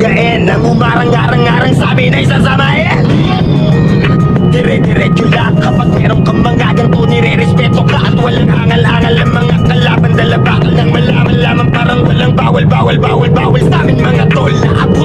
biglain, nangumarang-arang-arang sabi na isasamain. Dire-diretso lang kapag meron kang mga ganito, nire-respeto ka at walang angal-angal ang mga kalaban. Dala bakal ng malaman lamang, parang walang bawal sa amin mga tol. Naabot